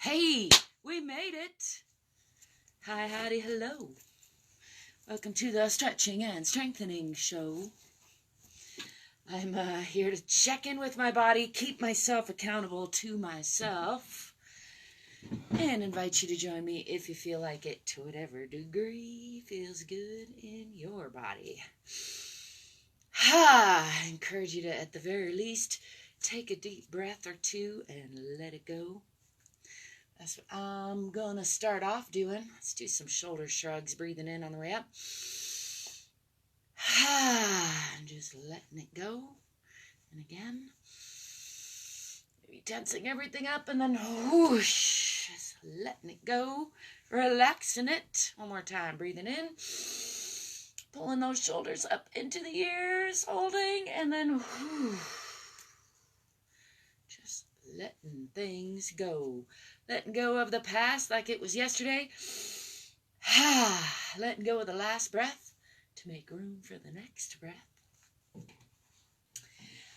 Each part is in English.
Hey, we made it. Hi, howdy, hello. Welcome to the Stretching and Strengthening Show. I'm here to check in with my body, keep myself accountable to myself, and invite you to join me if you feel like it, to whatever degree feels good in your body. I encourage you to, at the very least, take a deep breath or two and let it go. That's what I'm going to start off doing. Let's do some shoulder shrugs, breathing in on the way up. And just letting it go. And again, maybe tensing everything up and then whoosh, just letting it go, relaxing it. One more time, breathing in, pulling those shoulders up into the ears, holding, and then whoosh, just letting things go. Letting go of the past like it was yesterday. Letting go of the last breath to make room for the next breath.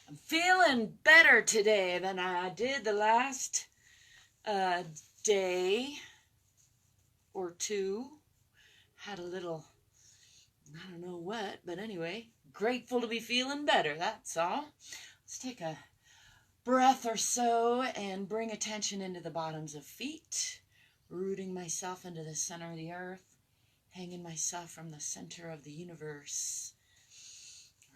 I'm feeling better today than I did the last day or two. Had a little, I don't know what, but anyway, grateful to be feeling better, that's all. Let's take a breath or so and bring attention into the bottoms of feet, rooting myself into the center of the earth, hanging myself from the center of the universe,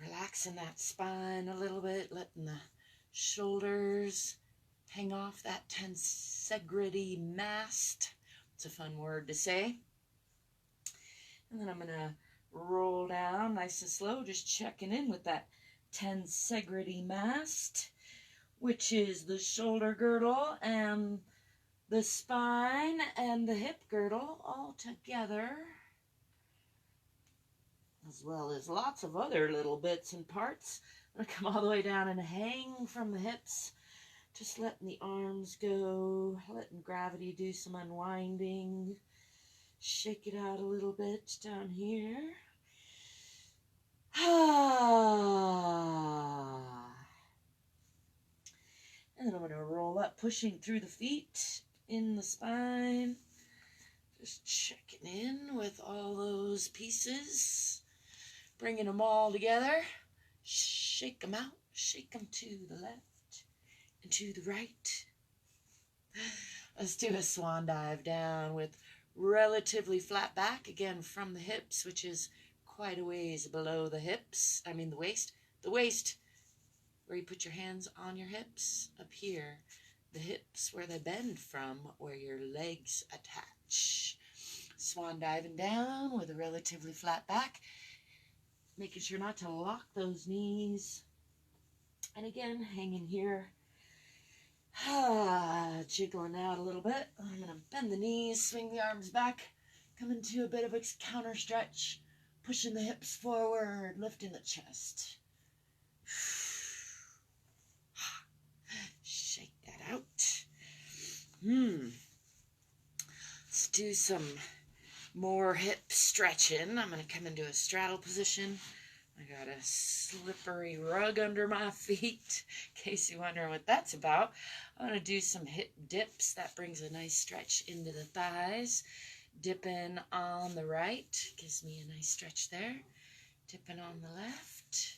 relaxing that spine a little bit, letting the shoulders hang off that tensegrity mast. It's a fun word to say. And then I'm going to roll down nice and slow, just checking in with that tensegrity mast, which is the shoulder girdle and the spine and the hip girdle all together, as well as lots of other little bits and parts. I'm going to come all the way down and hang from the hips, just letting the arms go, letting gravity do some unwinding. Shake it out a little bit down here. And then I'm going to roll up, pushing through the feet, in the spine. Just checking in with all those pieces. Bringing them all together. Shake them out. Shake them to the left and to the right. Let's do a swan dive down with relatively flat back. Again, from the hips, which is quite a ways below the hips. I mean the waist. The waist, where you put your hands on your hips, up here. The hips where they bend from, where your legs attach. Swan diving down with a relatively flat back, making sure not to lock those knees. And again, hanging here, jiggling out a little bit. I'm going to bend the knees, swing the arms back, come into a bit of a counter stretch, pushing the hips forward, lifting the chest. Shake that out. Let's do some more hip stretching. I'm going to come into a straddle position. I got a slippery rug under my feet, in case you wonder what that's about. I'm going to do some hip dips. That brings a nice stretch into the thighs. Dipping on the right, gives me a nice stretch there. Dipping on the left.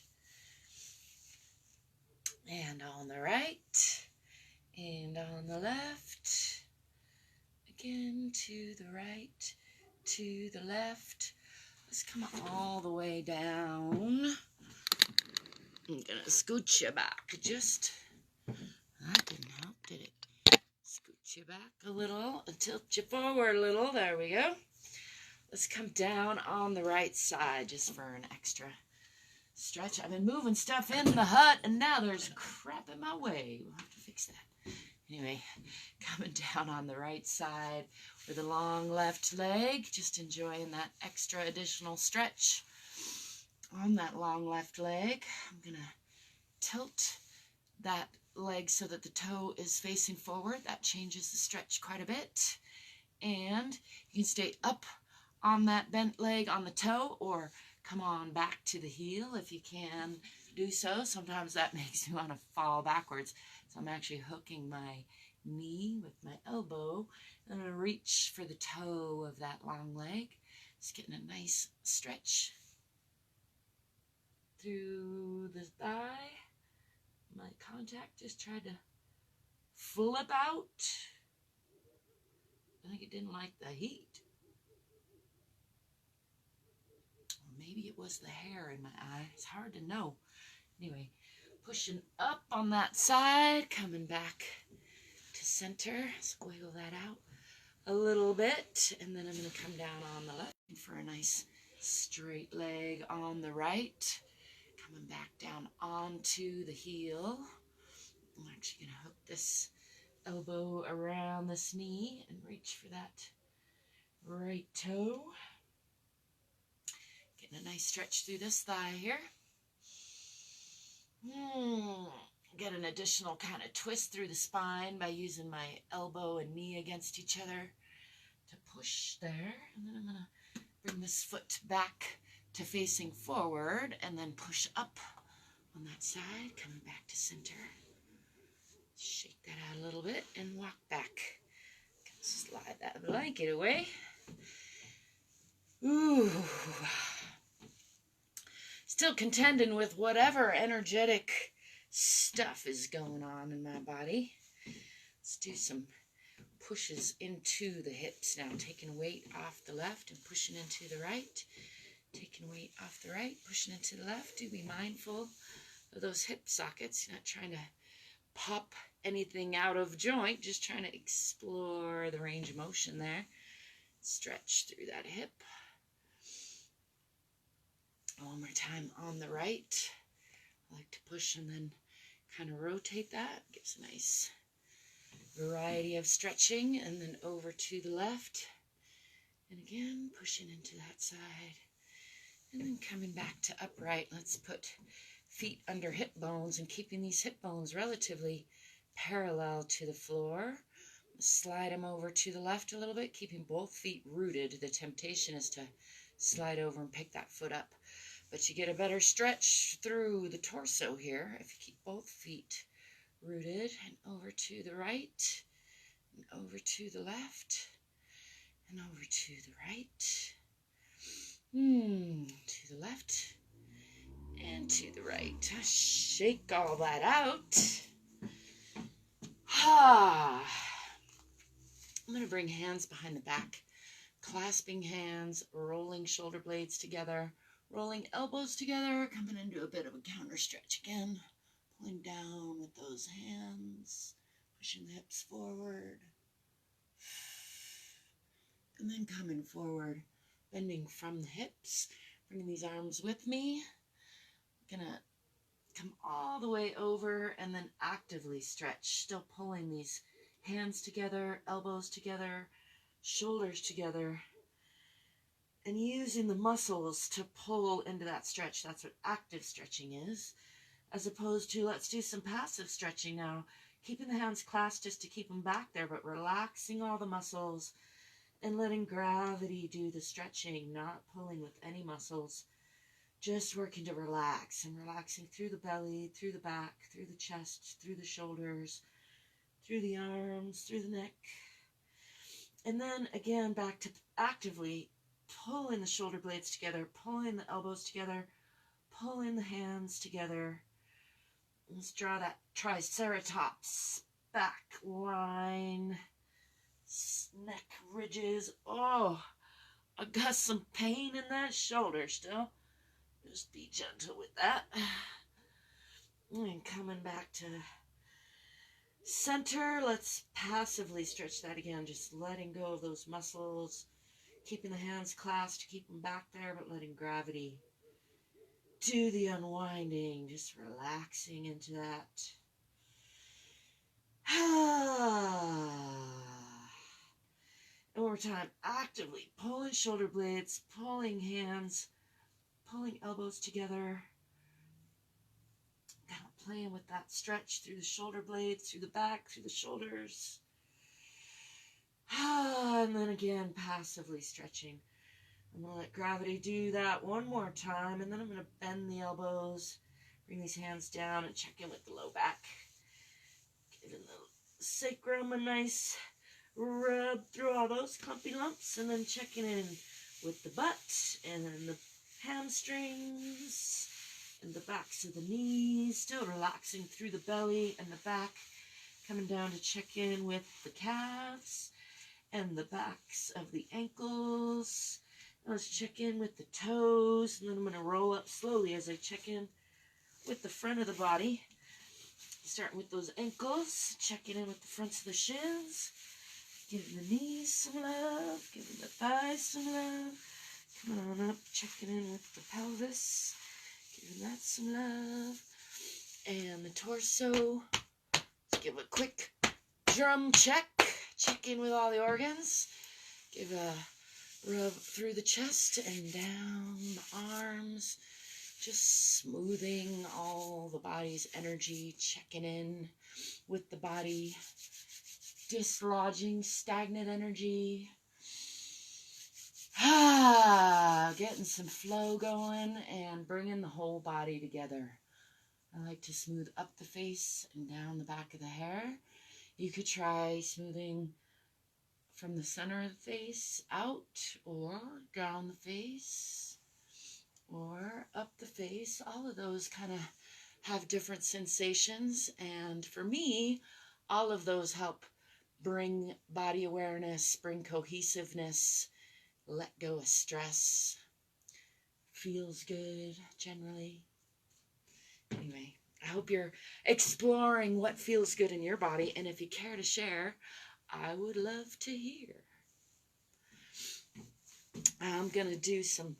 And on the right. And on the left. Again, to the right, to the left. Let's come all the way down. I'm going to scoot you back just. That didn't help, did it? Scoot you back a little, tilt you forward a little. There we go. Let's come down on the right side just for an extra stretch. I've been moving stuff in the hut, and now there's crap in my way. We'll have to fix that. Anyway, coming down on the right side with a long left leg, just enjoying that extra additional stretch on that long left leg. I'm going to tilt that leg so that the toe is facing forward. That changes the stretch quite a bit. And you can stay up on that bent leg on the toe, or come on back to the heel if you can do so. Sometimes that makes me want to fall backwards. So I'm actually hooking my knee with my elbow. And I'm going to reach for the toe of that long leg. Just getting a nice stretch through the thigh. My contact just tried to flip out. I think it didn't like the heat. Or maybe it was the hair in my eye. It's hard to know. Anyway, pushing up on that side, coming back to center. Squiggle that out a little bit, and then I'm going to come down on the left for a nice straight leg on the right. Coming back down onto the heel. I'm actually going to hook this elbow around this knee and reach for that right toe. Getting a nice stretch through this thigh here. Get an additional kind of twist through the spine by using my elbow and knee against each other to push there. And then I'm going to bring this foot back to facing forward and then push up on that side, coming back to center. Shake that out a little bit and walk back. Slide that blanket away. Ooh. Still contending with whatever energetic stuff is going on in my body. Let's do some pushes into the hips now. Taking weight off the left and pushing into the right. Taking weight off the right, pushing into the left. Do be mindful of those hip sockets. You're not trying to pop anything out of joint, just trying to explore the range of motion there. Stretch through that hip. One more time on the right. I like to push and then kind of rotate that. Gives a nice variety of stretching. And then over to the left. And again, pushing into that side. And then coming back to upright. Let's put feet under hip bones and keeping these hip bones relatively parallel to the floor. Slide them over to the left a little bit, keeping both feet rooted. The temptation is to slide over and pick that foot up. But you get a better stretch through the torso here if you keep both feet rooted. And over to the right, and over to the left, and over to the right. To the left, and to the right. Shake all that out. I'm going to bring hands behind the back. Clasping hands, rolling shoulder blades together, rolling elbows together, coming into a bit of a counter stretch again. Pulling down with those hands, pushing the hips forward. And then coming forward, bending from the hips, bringing these arms with me. I'm going to come all the way over and then actively stretch, still pulling these hands together, elbows together, shoulders together, and using the muscles to pull into that stretch. That's what active stretching is, as opposed to let's do some passive stretching now, keeping the hands clasped just to keep them back there, but relaxing all the muscles and letting gravity do the stretching, not pulling with any muscles. Just working to relax and relaxing through the belly, through the back, through the chest, through the shoulders, through the arms, through the neck. And then again, back to actively pulling the shoulder blades together, pulling the elbows together, pulling the hands together. Let's draw that triceratops back line, neck ridges. Oh, I got some pain in that shoulder still. Just be gentle with that. And coming back to center, let's passively stretch that again, just letting go of those muscles, keeping the hands clasped to keep them back there, but letting gravity do the unwinding, just relaxing into that. And one more time, actively pulling shoulder blades, pulling hands, pulling elbows together, kind of playing with that stretch through the shoulder blades, through the back, through the shoulders. And then again, passively stretching. I'm going to let gravity do that one more time, and then I'm going to bend the elbows, bring these hands down, and check in with the low back. Giving the sacrum a nice rub through all those clumpy lumps, and then checking in with the butt and then the hamstrings and the backs of the knees, still relaxing through the belly and the back, coming down to check in with the calves and the backs of the ankles. Let's check in with the toes, and then I'm going to roll up slowly as I check in with the front of the body. Starting with those ankles, checking in with the fronts of the shins, giving the knees some love, giving the thighs some love. Coming on up, checking in with the pelvis, giving that some love. And the torso. Let's give a quick drum check. Check in with all the organs. Give a rub through the chest and down the arms. Just smoothing all the body's energy, checking in with the body, dislodging stagnant energy. Getting some flow going and bringing the whole body together. I like to smooth up the face and down the back of the hair. You could try smoothing from the center of the face out, or down the face, or up the face. All of those kind of have different sensations, and for me, all of those help bring body awareness, bring cohesiveness, let go of stress. Feels good generally. Anyway, I hope you're exploring what feels good in your body, and if you care to share, I would love to hear. I'm going to do some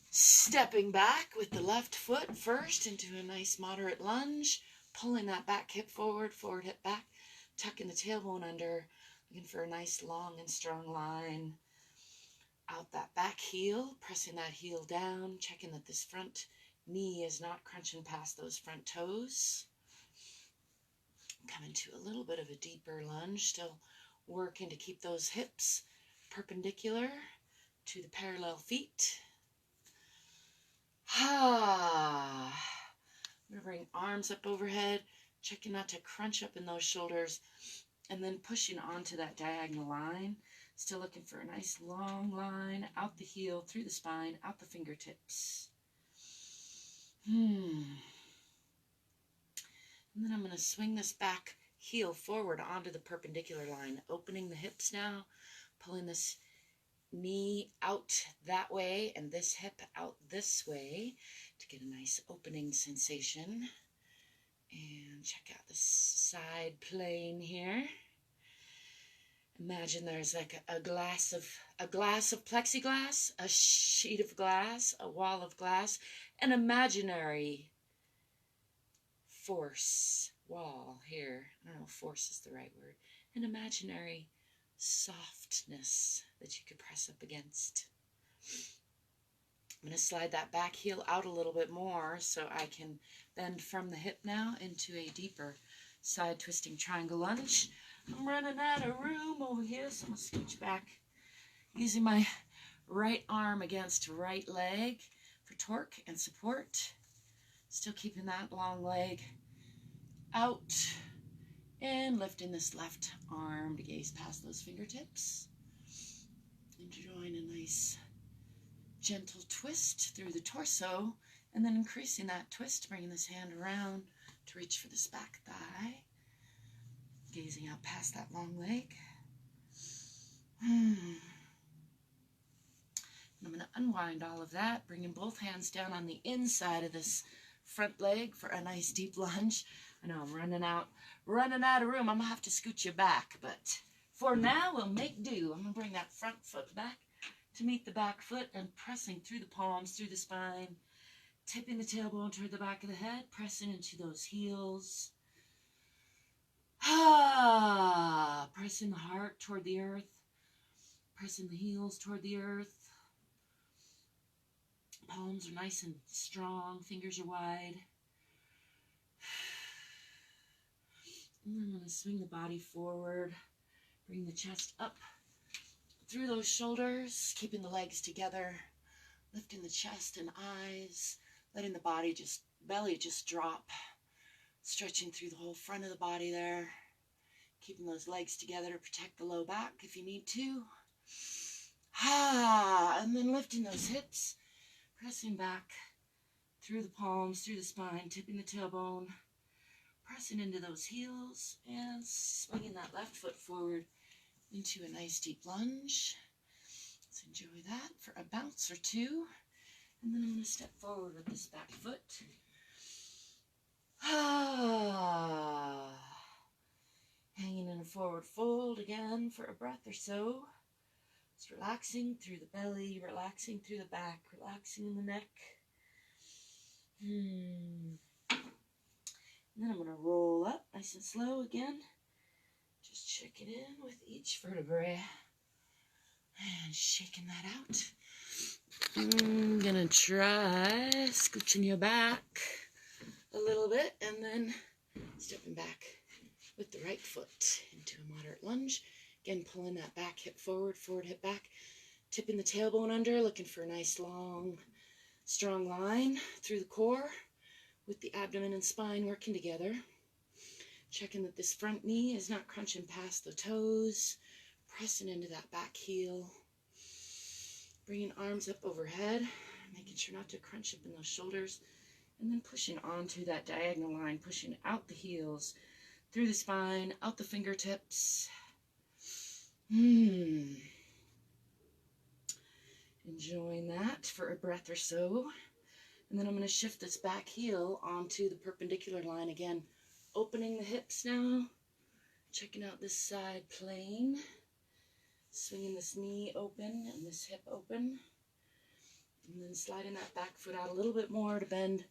stepping back with the left foot first into a nice moderate lunge, pulling that back hip forward, forward hip back, tucking the tailbone under, looking for a nice long and strong line. Out that back heel, pressing that heel down, checking that this front knee is not crunching past those front toes. Coming to a little bit of a deeper lunge, still working to keep those hips perpendicular to the parallel feet. I'm going to bring arms up overhead, checking not to crunch up in those shoulders, and then pushing onto that diagonal line. Still looking for a nice long line out the heel, through the spine, out the fingertips. And then I'm going to swing this back heel forward onto the perpendicular line, opening the hips now, pulling this knee out that way and this hip out this way to get a nice opening sensation. And check out this side plane here. Imagine there's like a glass of plexiglass, a sheet of glass, a wall of glass, an imaginary force wall here. I don't know if force is the right word. An imaginary softness that you could press up against. I'm going to slide that back heel out a little bit more so I can bend from the hip now into a deeper side twisting triangle lunge. I'm running out of room over here, so I'm going to scooch back using my right arm against right leg for torque and support. Still keeping that long leg out and lifting this left arm to gaze past those fingertips. Enjoying a nice gentle twist through the torso, and then increasing that twist, bringing this hand around to reach for this back thigh. Gazing out past that long leg. And I'm going to unwind all of that, bringing both hands down on the inside of this front leg for a nice deep lunge. I know I'm running out of room. I'm going to have to scoot you back, but for now we'll make do. I'm going to bring that front foot back to meet the back foot and pressing through the palms, through the spine, tipping the tailbone toward the back of the head, pressing into those heels. Pressing the heart toward the earth, pressing the heels toward the earth. Palms are nice and strong, fingers are wide. And then I'm going to swing the body forward, bring the chest up through those shoulders, keeping the legs together, lifting the chest and eyes, letting the belly just drop, stretching through the whole front of the body there. Keeping those legs together to protect the low back if you need to. And then lifting those hips, pressing back through the palms, through the spine, tipping the tailbone, pressing into those heels, and swinging that left foot forward into a nice deep lunge. Let's enjoy that for a bounce or two. And then I'm going to step forward with this back foot. Hanging in a forward fold again for a breath or so. Just relaxing through the belly, relaxing through the back, relaxing in the neck. And then I'm going to roll up nice and slow again. Just checking in with each vertebrae. And shaking that out. I'm going to try scooching you back a little bit and then stepping back with the right foot into a moderate lunge. Again, pulling that back hip forward, forward hip back. Tipping the tailbone under, looking for a nice long, strong line through the core with the abdomen and spine working together. Checking that this front knee is not crunching past the toes. Pressing into that back heel. Bringing arms up overhead, making sure not to crunch up in those shoulders. And then pushing onto that diagonal line, pushing out the heels, through the spine, out the fingertips. Enjoying that for a breath or so. And then I'm going to shift this back heel onto the perpendicular line again. Opening the hips now. Checking out this side plane. Swinging this knee open and this hip open. And then sliding that back foot out a little bit more to bend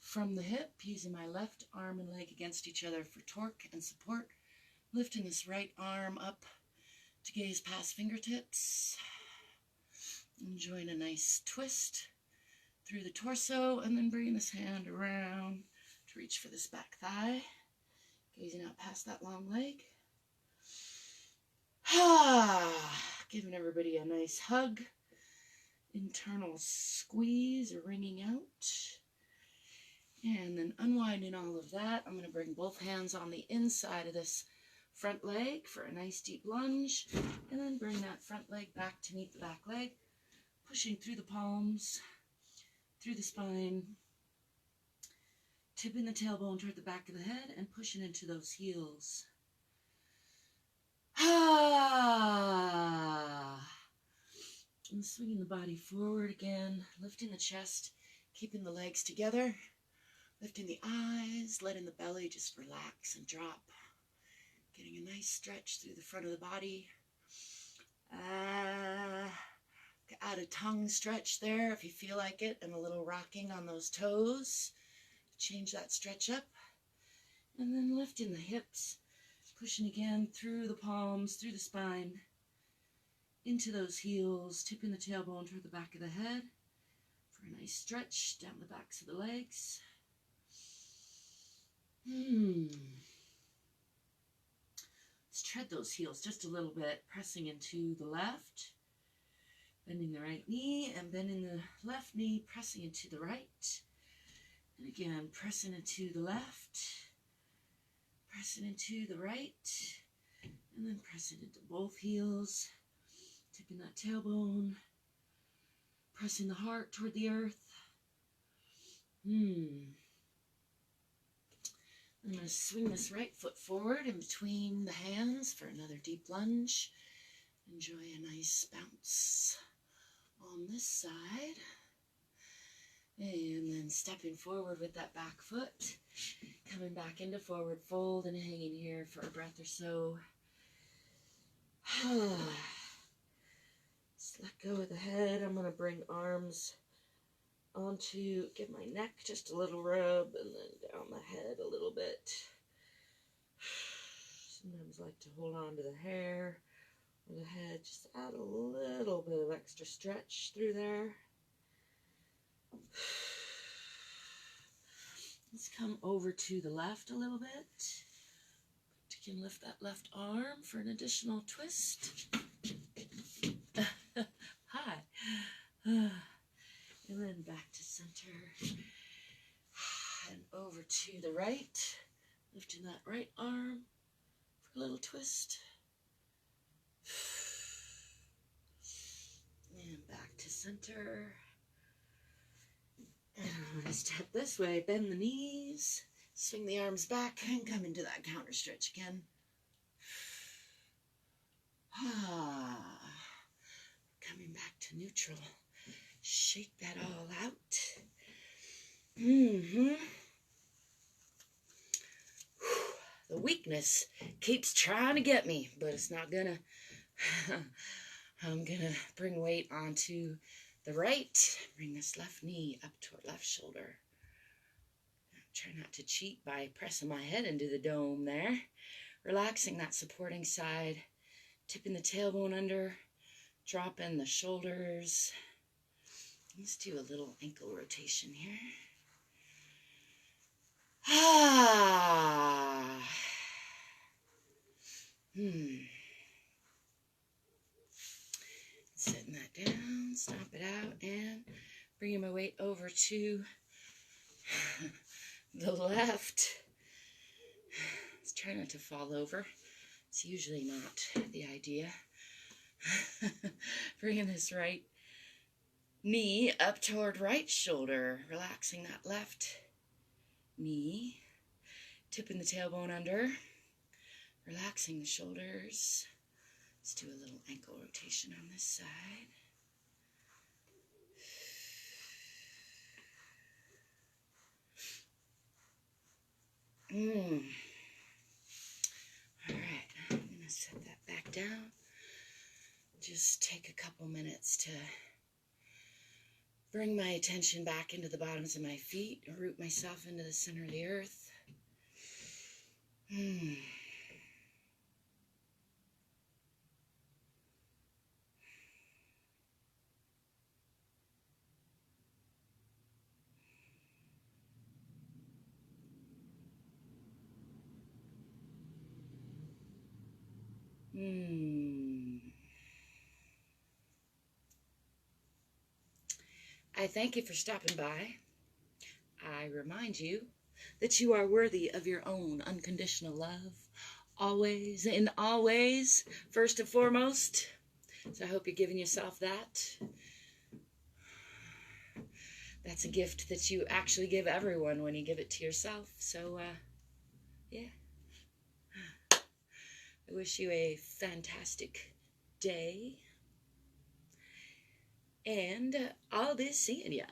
from the hip. Using my left arm and leg against each other for torque and support. Lifting this right arm up to gaze past fingertips. Enjoying a nice twist through the torso, and then bringing this hand around to reach for this back thigh. Gazing out past that long leg. Giving everybody a nice hug. Internal squeeze, wringing out. And then unwinding all of that, I'm going to bring both hands on the inside of this front leg for a nice deep lunge. And then bring that front leg back to meet the back leg. Pushing through the palms, through the spine, tipping the tailbone toward the back of the head, and pushing into those heels. And swinging the body forward again, lifting the chest, keeping the legs together, lifting the eyes, letting the belly just relax and drop. Getting a nice stretch through the front of the body. Add a tongue stretch there if you feel like it, and a little rocking on those toes. Change that stretch up. And then lifting the hips, pushing again through the palms, through the spine, into those heels, tipping the tailbone toward the back of the head for a nice stretch down the backs of the legs. Let's tread those heels just a little bit, pressing into the left. Bending the right knee and bending the left knee, pressing into the right. And again, pressing into the left, pressing into the right, and then pressing into both heels, tipping that tailbone, pressing the heart toward the earth. I'm going to swing this right foot forward in between the hands for another deep lunge. Enjoy a nice bounce on this side, and then stepping forward with that back foot, coming back into forward fold and hanging here for a breath or so. Just let go of the head. I'm going to bring arms onto, give my neck just a little rub, and then down the head a little bit. Sometimes I like to hold on to the hair or the head, just add a little bit of extra stretch through there. Let's come over to the left a little bit. You can lift that left arm for an additional twist. Hi. And then back to center. And over to the right. Lifting that right arm A little twist. And back to center. And I'm going to step this way, bend the knees, swing the arms back, and come into that counter stretch again. Coming back to neutral. Shake that all out. The weakness keeps trying to get me, but it's not gonna. I'm gonna bring weight onto the right. Bring this left knee up toward left shoulder. Try not to cheat by pressing my head into the dome there. Relaxing that supporting side. Tipping the tailbone under. Dropping the shoulders. Let's do a little ankle rotation here. Setting that down, stomp it out, and bringing my weight over to the left. Let's try not to fall over. It's usually not the idea. Bringing this right knee up toward right shoulder, relaxing that left knee, tipping the tailbone under, relaxing the shoulders. Let's do a little ankle rotation on this side. All right, I'm going to set that back down. Just take a couple minutes to bring my attention back into the bottoms of my feet, root myself into the center of the earth. I thank you for stopping by. I remind you that you are worthy of your own unconditional love, always and always, first and foremost. So I hope you're giving yourself that. That's a gift that you actually give everyone when you give it to yourself. So, yeah. I wish you a fantastic day. And I'll be seeing ya.